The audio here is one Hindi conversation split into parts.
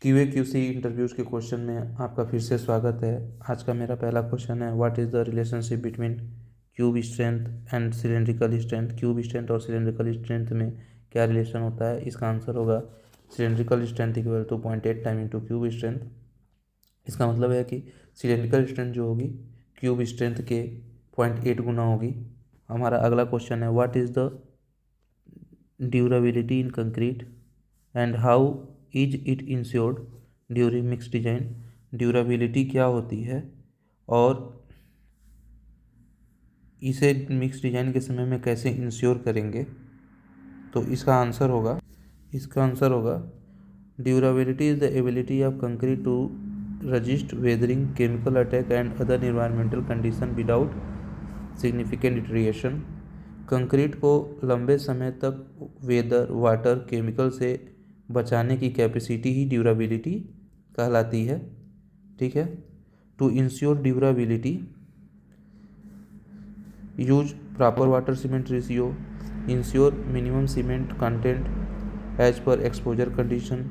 क्यूए क्यूसी इंटरव्यूज़ के क्वेश्चन में आपका फिर से स्वागत है। आज का मेरा पहला क्वेश्चन है, what is the relationship between cube strength and cylindrical strength. Cube strength और सिलेंड्रिकल स्ट्रेंथ में क्या रिलेशन होता है? इसका आंसर होगा cylindrical strength equal to 0.8 time into cube strength. इसका मतलब है कि सिलेंड्रिकल स्ट्रेंथ जो होगी क्यूब स्ट्रेंथ के 0.8 गुना होगी। हमारा अगला क्वेश्चन है, what is the durability in concrete and how is it insured during mix design. Durability क्या होती है और इसे मिक्स डिजाइन के समय में कैसे इंश्योर करेंगे? तो इसका आंसर होगा durability is the ability of concrete to resist weathering, chemical attack and other environmental condition without significant deterioration. Concrete को लंबे समय तक वेदर, वाटर, केमिकल से बचाने की कैपेसिटी ही ड्यूरेबिलिटी कहलाती है। ठीक है। To ensure durability use proper water cement ratio, ensure minimum cement content as per exposure condition,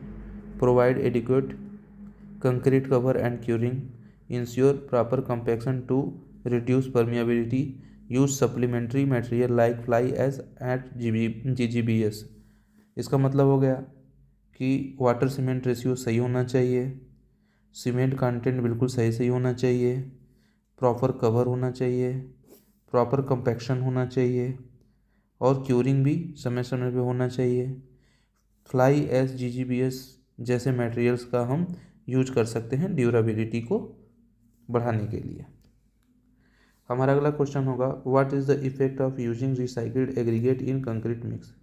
provide adequate concrete cover and curing, ensure proper compaction to reduce permeability, use supplementary material like fly ash at GGBS। इसका मतलब हो गया कि वाटर सीमेंट रेशियो सही होना चाहिए, सीमेंट कंटेंट बिल्कुल सही सही होना चाहिए, प्रॉपर कवर होना चाहिए, प्रॉपर कंपैक्शन होना चाहिए और क्यूरिंग भी समय समय पे होना चाहिए। फ्लाई एस GGBS जैसे मटेरियल्स का हम यूज कर सकते हैं ड्यूरेबिलिटी को बढ़ाने के लिए। हमारा अगला क्वेश्चन होगा, what is the effect of using recycled aggregate in concrete mix.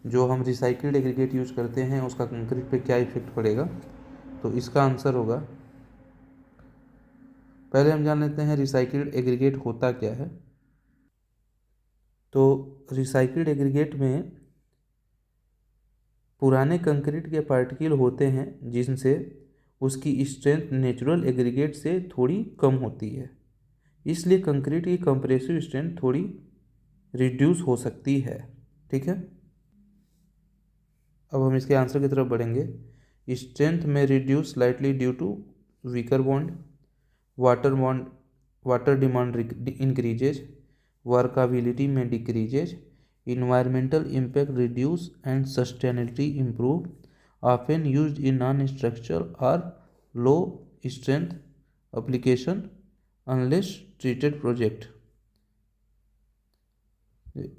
जो हम रिसाइकिल्ड एग्रीगेट यूज करते हैं उसका कंक्रीट पे क्या इफेक्ट पड़ेगा? तो इसका आंसर होगा, पहले हम जान लेते हैं रिसाइकिल्ड एग्रीगेट होता क्या है। तो रिसाइकिल्ड एग्रीगेट में पुराने कंक्रीट के पार्टिकल होते हैं जिनसे उसकी स्ट्रेंथ नेचुरल एग्रीगेट से थोड़ी कम होती है, इसलिए कंक्रीट की कंप्रेसिव स्ट्रेंथ थोड़ी रिड्यूस हो सकती है। ठीक है। अब हम इसके आंसर की तरफ बढ़ेंगे। स्ट्रेंथ में reduce slightly due to weaker bond, water demand increases, workability में decreases, environmental impact reduce and sustainability improve, often used in non-structural or low strength application unless treated project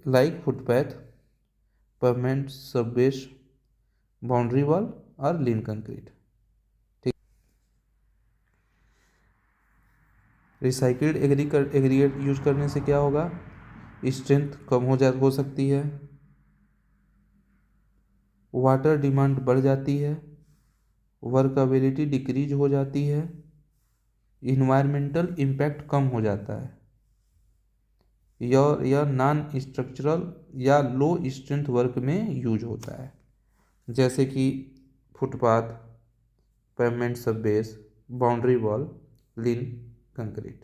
like footpath, pavement subbase, boundary wall और लीन कंक्रीट। ठीक। रिसाइकिल्ड एग्रीगेट यूज करने से क्या होगा? स्ट्रेंथ कम हो सकती है, वाटर डिमांड बढ़ जाती है, वर्कबिलिटी डिक्रीज हो जाती है, इन्वायरमेंटल इम्पैक्ट कम हो जाता है। यह नॉन स्ट्रक्चरल या लो स्ट्रेंथ वर्क में यूज होता है, जैसे कि फुटपाथ, पेवमेंट सब बेस, बाउंड्री वॉल, लीन कंक्रीट।